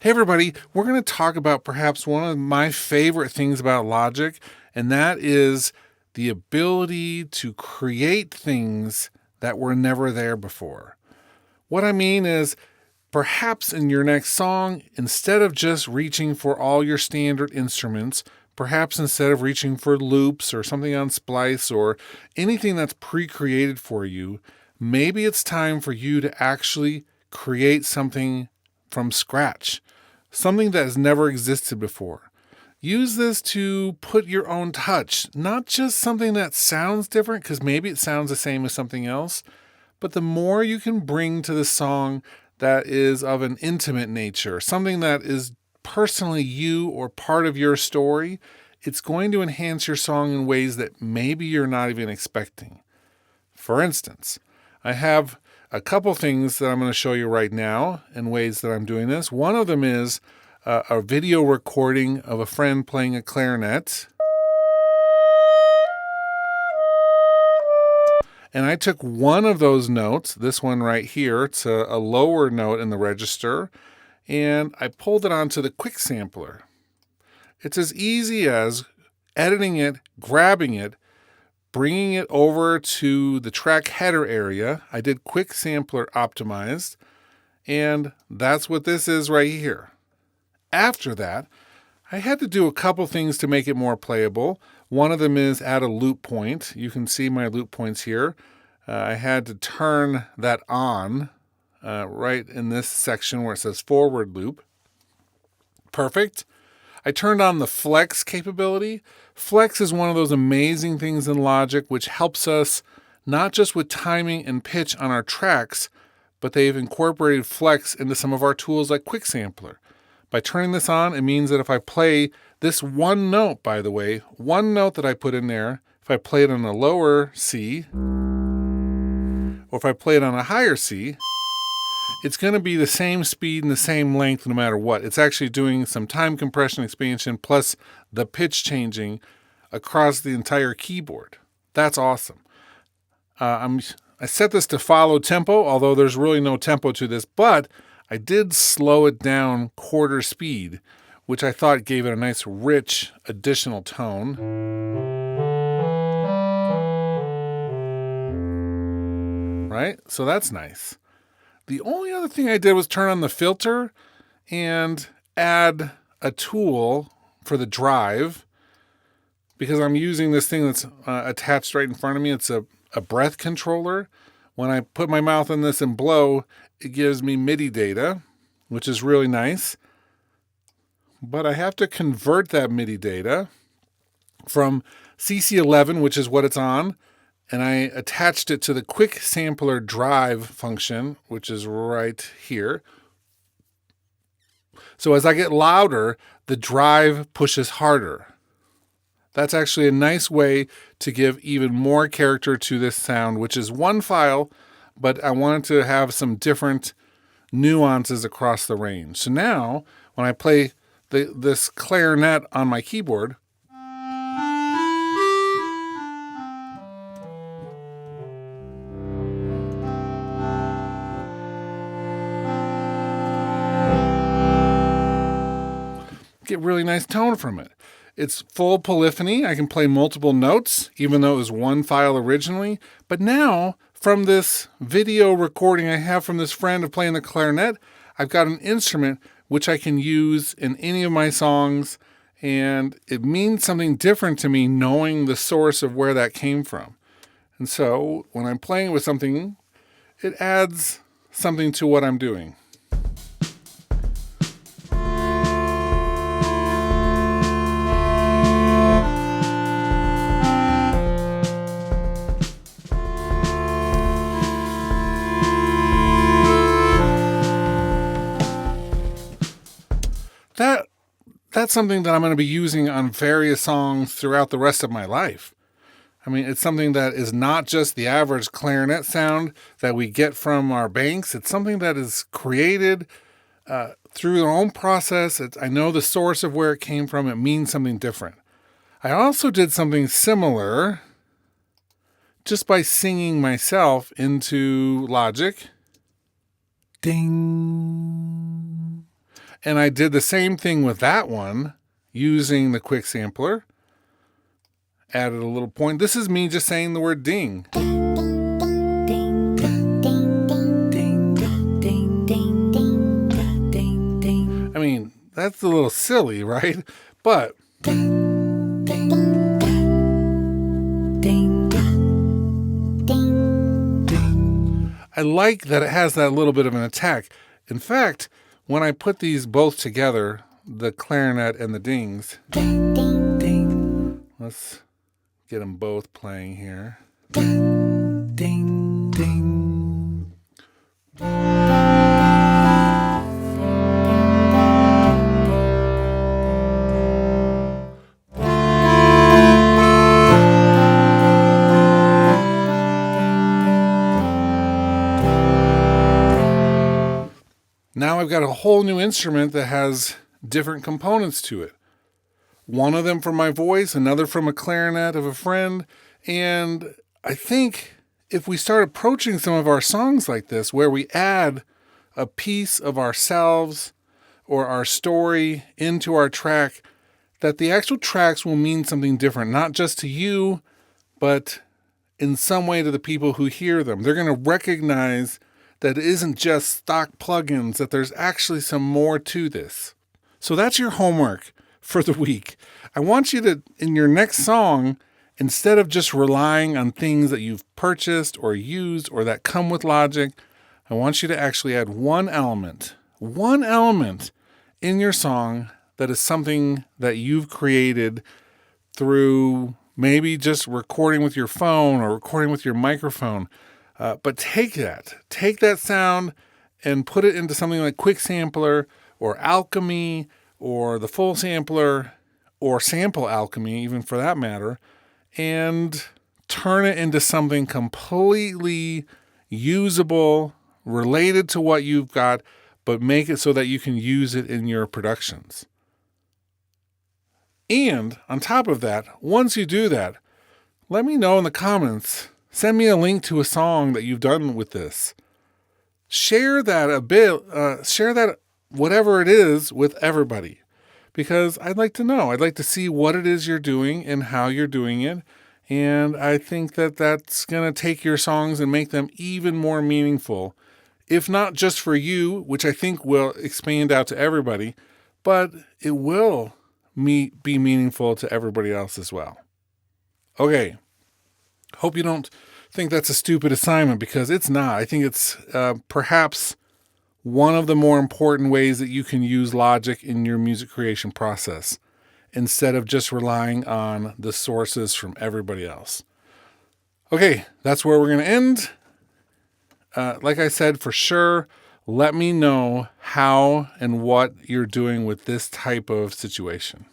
Hey everybody, we're going to talk about perhaps one of my favorite things about Logic, and that is the ability to create things that were never there before. What I mean is, perhaps in your next song, instead of just reaching for all your standard instruments, perhaps instead of reaching for loops or something on Splice or anything that's pre-created for you, maybe it's time for you to actually create something from scratch, something that has never existed before. Use this to put your own touch, not just something that sounds different, because maybe it sounds the same as something else, but the more you can bring to the song that is of an intimate nature, something that is personally you or part of your story, it's going to enhance your song in ways that maybe you're not even expecting. For instance, I have a couple things that I'm going to show you right now in ways that I'm doing this. One of them is a video recording of a friend playing a clarinet. And I took one of those notes, this one right here, it's a lower note in the register, and I pulled it onto the quick sampler. It's as easy as editing it, grabbing it, bringing it over to the track header area. I did quick sampler optimized, and that's what this is right here. After that, I had to do a couple things to make it more playable. One of them is add a loop point. You can see my loop points here. I had to turn that on right in this section where it says forward loop. Perfect. I turned on the flex capability. Flex is one of those amazing things in Logic which helps us not just with timing and pitch on our tracks, but they've incorporated flex into some of our tools like Quick Sampler. By turning this on, it means that if I play this one note, by the way, one note that I put in there, if I play it on a lower C, or if I play it on a higher C, it's going to be the same speed and the same length no matter what. It's actually doing some time compression expansion plus the pitch changing across the entire keyboard. That's awesome. I set this to follow tempo, although there's really no tempo to this, but I did slow it down quarter speed, which I thought gave it a nice, rich, additional tone. Right? So that's nice. The only other thing I did was turn on the filter and add a tool for the drive, because I'm using this thing that's attached right in front of me. It's a breath controller. When I put my mouth in this and blow, it gives me MIDI data, which is really nice. But I have to convert that MIDI data from CC11, which is what it's on, and I attached it to the quick sampler drive function, which is right here. So as I get louder, the drive pushes harder. That's actually a nice way to give even more character to this sound, which is one file, but I wanted to have some different nuances across the range. So now, when I play this clarinet on my keyboard, get really nice tone from it. It's full polyphony. I can play multiple notes, even though it was one file originally. But now, from this video recording I have from this friend of playing the clarinet, I've got an instrument which I can use in any of my songs, and it means something different to me knowing the source of where that came from. And so, when I'm playing with something, it adds something to what I'm doing. That's something that I'm going to be using on various songs throughout the rest of my life. I mean, it's something that is not just the average clarinet sound that we get from our banks. It's something that is created through their own process. I know the source of where it came from. It means something different. I also did something similar just by singing myself into Logic. Ding. And I did the same thing with that one using the quick sampler. Added a little point. This is me just saying the word ding. I mean, that's a little silly, right? But I like that it has that little bit of an attack. In fact, when I put these both together, the clarinet and the dings, let's get them both playing here. Ding, ding. Now I've got a whole new instrument that has different components to it. One of them from my voice, another from a clarinet of a friend. And I think if we start approaching some of our songs like this, where we add a piece of ourselves or our story into our track, that the actual tracks will mean something different, not just to you, but in some way to the people who hear them. They're going to recognize that it isn't just stock plugins, that there's actually some more to this. So that's your homework for the week. I want you to, in your next song, instead of just relying on things that you've purchased or used or that come with Logic, I want you to actually add one element in your song that is something that you've created through maybe just recording with your phone or recording with your microphone. But take that sound and put it into something like Quick Sampler or Alchemy or the Full Sampler or Sample Alchemy, even for that matter, and turn it into something completely usable, related to what you've got, but make it so that you can use it in your productions. And on top of that, once you do that, let me know in the comments. Send me a link to a song that you've done with this. Share that a bit, share that whatever it is with everybody, because I'd like to know. I'd like to see what it is you're doing and how you're doing it. And I think that that's going to take your songs and make them even more meaningful, if not just for you, which I think will expand out to everybody, but it will be meaningful to everybody else as well. Okay. Hope you don't think that's a stupid assignment, because it's not. I think it's perhaps one of the more important ways that you can use Logic in your music creation process, instead of just relying on the sources from everybody else. Okay, that's where we're going to end. Like I said, for sure, let me know how and what you're doing with this type of situation.